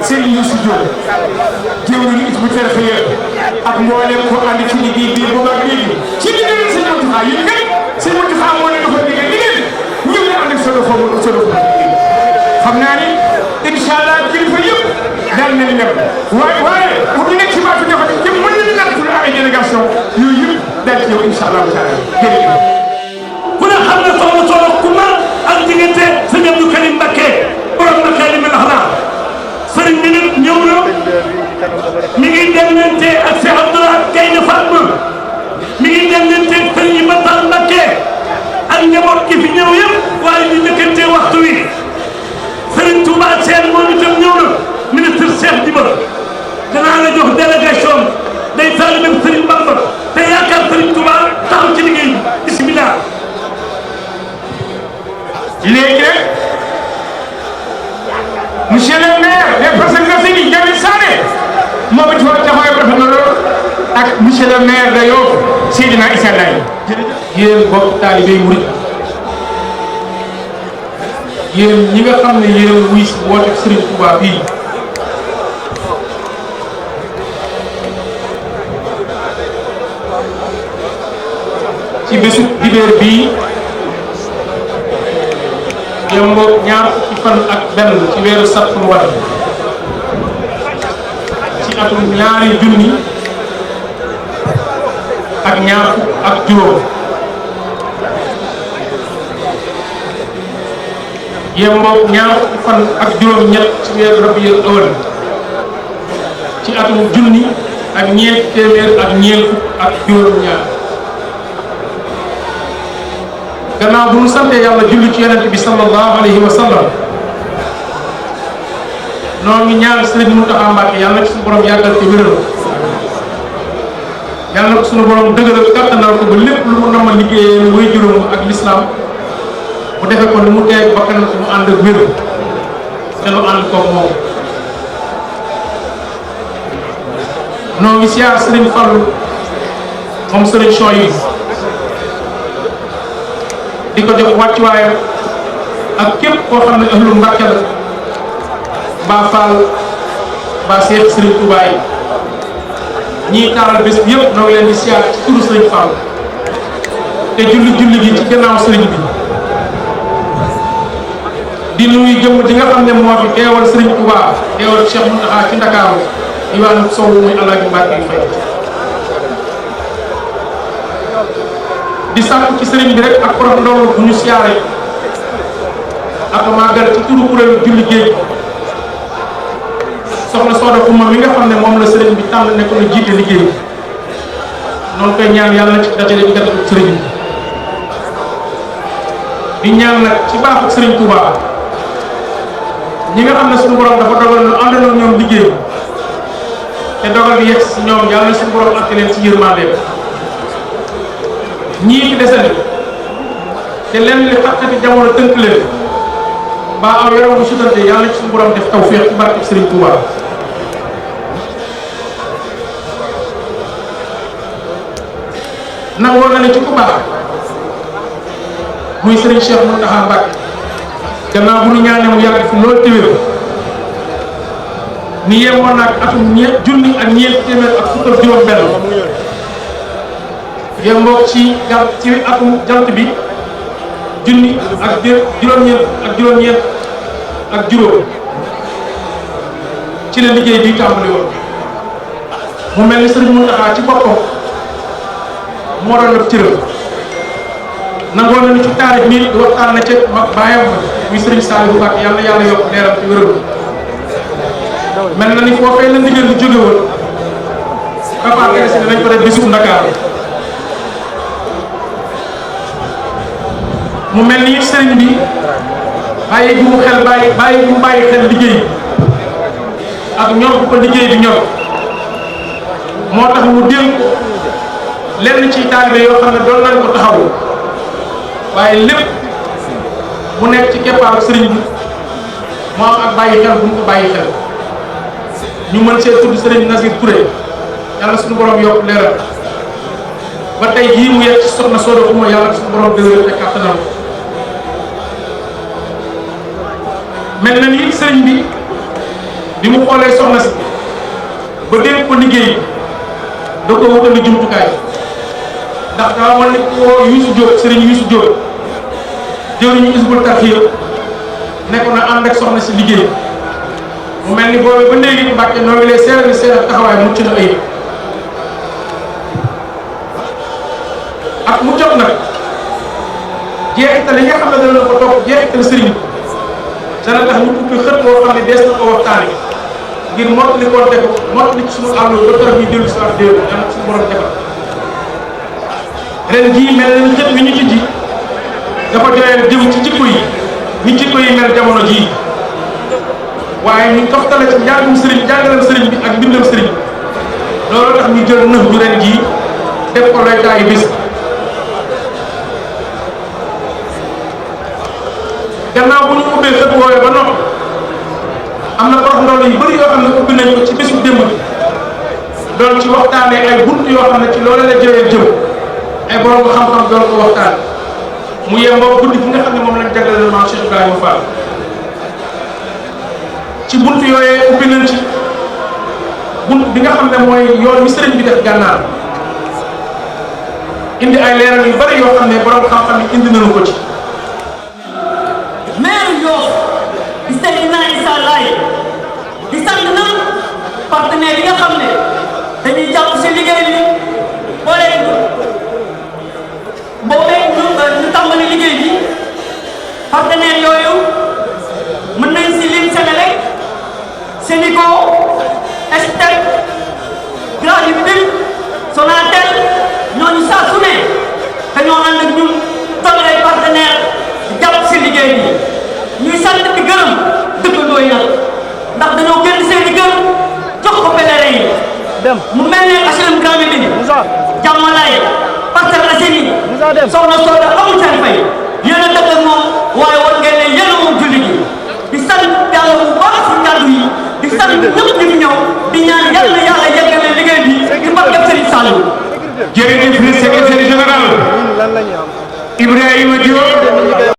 Serigne Youssou Diop jëwriñu Hizbut Tarqiyyah ak mboolem ko ànd ci liggéey bi bu baax léegi ci liggéey Serigne Mountakha yi kat Serigne Mountakha moo leen dafa liggéey ñu ngi ànd ak solo xam naa ni incha allah kilifa yëpp daan nañ dem waaye bu ñu nekk ci baatu ñoo xam ne mën nañu natt lu amee délégation yooyu yëpp daal ci ñëw incha allah taala jërëjëf. ku ne xam ne soxna Soxna Kouma ak diggante sëñ Abdou Karim Mbacké borom Mbacké li mel xanaa sëriñ bi nag ñëw na mi ngi demlante ak Cheikh Abdoulaye Gaynde Fatma mi ngi demlante ak sëriñ Matar Mbacké ak njaboot gi fi ñëw yëpp waaye ñu njëkkante waxtu wi Serigne Touba Sène moom itam ñëw na ministre Cheikh Diba danaa la jox délégation day taalibe Serigne Bamba te yaakaar Serigne Touba taxaw ci liggéey bi bisimilah. léegi rek monsieur le maire des Parcelles Assainies Jamil Sané moom it war taxawaay rafet na lool ak monsieur le maire de Yoff Seydina Issa Laye. yéen bokk taalibe murid yéen ñi nga xam ne yéen wuy si woote Serigne Touba bii ci bésu dibéer bii yemboog ñaar fukki fan ak benn ci weeru Sattumbar ci atum ñaari junni ak ñaar fukk ak juróom yemboog ñaar fukki fan ak juróom-ñett ci weeru Rabiul Awwal ci atum junni ak ñeent téeméer ak ñeent fukk ak juróom-ñaar gannaaw bu ñu sante yàlla julli ci yonent bi sallallahu alayhi wa sallam noo ngi ñaan Serigne Mountakha Mbacké yàlla na ci suñu borom yàggal ci wéral yàlla na ko suñu borom dëgëral kàttanal ko ba lépp lu mu nama liggéeyee way juróom ak l'islam mu defe ko ni mu teeg bakkan ko mu ànd ak wér te nu ànd ko moom noo ngi siyaar Serigne Fallou moom Serigne Souhaïbou di ko jox wàccuwaayam ak képp koo xam ne ahlu Mbàkke la mbaa Fall mbaa Seex Serigne Touba yi ñii taaral bés bi yëpp noo ngi leen di siyaar ci turu Serigne Fall te julli gi ci gannaaw Serigne bi di nuyu jëmm ji nga xam ne moo fi teewal Serigne Touba teewal Cheikh Mountakha ci Ndakaaru Iwaanu Sow muy Alaaji Mbàkke Fay di sàkku ci sëriñ bi rek ak prof ndongo bu ñu siyaare ak màggal ci turu kuréelu julli géej soxna Soda Kouma mi nga xam ne moom la sëriñ bi tànn ne ko na jiite liggéey noonu koy ñaan yàlla na ci dajale bi gàttal sëriñ bi di ñaan nag ci baaxu sëriñ Touba ñi nga xam ne suñu borom dafa dogal ñu àndandoo ñoom liggéey te dogal bi yegg si ñoom yàlla na suñu borom àtte leen ci yërmandeem ñii fi desandi te lenn li xattati jamono tënk leen ba aw yaram bu sutante yàlla ci suñu borom def tawfeex ci barke Serigne Touba nangoo na ne ci ku baax muy Serigne Cheikh Mountakha Mbacké gannaaw bu ñu ñaanee mu yàgg fi loolu téwér ni yemoon naag atum junni ak ñeent téeméer ak fukk ak juróom benn yemboog ci atum jant bi junni ak juróom-ñeent ak juróom ci la liggéey bi tàmbali woon mu mel ni Serigne Mountakha ci boppam moo doon def cëram nangoo nañu ci taarix mi di waxtaan na ca baayam muy Serigne Saliou Mbacké yàlla yàlla yokk leeram ci wéral mel na ni foofee la ndigal lu jóge woon papa si danañ ko def bisu Ndakaaru mu mel ni sëriñ bi bàyyi bu mu xel bàyyi bu mu bàyyi xel liggéey ak ñor bu ko liggéey bi ñor moo tax mu dénk lenn ci taalibe yoo xam ne doon nañ ko taxawu waaye lépp mu nekk ci keppaaru sëriñ bi mu am ak bàyyi xel bu mu ko bàyyi xel ñu mën see tudd sëriñ Nasir Touré yàlla suñu borom yokk leeral ba tey jii mu yegg ci soxna Soda Kouma yàlla suñu borom dëgëral te kàttanam mel na ni sëriñ bi bi mu xoolee soxna si ba dénk ko liggéey da ko wutali jumtukaay ndax daa war ni ko Youssou Diop Serigne Youssou Diop jëwriñu Hizbut Tarqiyyah nekk na ànd ak soxna si liggéey mu mel ni boobu ba léegi Mbàkke noo ngi lay seeral ni seen taxawaay mucc na ayib ak mu jot nag jeexital yi nga xam ne dana la ko topp jeexital sëriñ bi dana tax ñu ubbi xët boo xam ne dees na ko waxtaane ngir mottali ko def mottali ci suñu àll ba tax ñu dellu si waat déew yàlla suñu borom defal ren jii mel na ni xët wi ñu ci ji dafa joyee jëm ci jikko yi ni jikko yi mel jamono jii waaye ñu toftale ci njàngum sëriñ jàngalam sëriñ bi ak bindam sëriñ bi loolu tax ñu jël nëx ju ren jii def ko laytaayu bis gannaaw bu ñu ubbee xët woowee ba noppi am na borom ndono yu bëri yoo xam ne ubbi nañ ko ci bisu démb bi doon ci waxtaanee ay bunt yoo xam ne ci loolu la jëlee jëm ay borom xam-xam doon ko waxtaan mu yemboo guddi gi nga xam ne moom lañ jagleel maam Cheikh Ibrahima Fall ci bunt yooyee ubbi nañ ci bunt bi nga xam ne mooy yoon mi sëriñ bi def gànnaar indi ay leeral yu bëri yoo xam ne borom xam-xam yi indi nañu ko ci. maire Yoff di Seydina Issa Laye di sant nag partenaire yi nga xam ne dañuy jàpp si liggéey bi boobee ñu tàmbali liggéey bi partenaire yooyu mën nañ si lim Sénélec Sénico Estek Gradipil Sonatel ñooñu saa su ne dañoo ànd ak ñun toll ay partenaire jàpp si liggéey bi ñuy sant di gërëm dëkkandoo yi nag ndax dañoo génn seen i gërëm jox ko pèlerin yi mu mel ne HLM Grand Médine Jàmmalaay Parcelles Assainies soxna Soda amul seen fay yéen a dëkk ak moom waaye war ngeen ne yéen a moom julli gi di sant yàlla bu baax si kàddu yi di sant ñëpp ñu fi ñëw di ñaan yàlla yàlla yeggale liggéey bi di barkeb Serigne Saliou. jërëjëf le secrétaire général Ibrahima Diop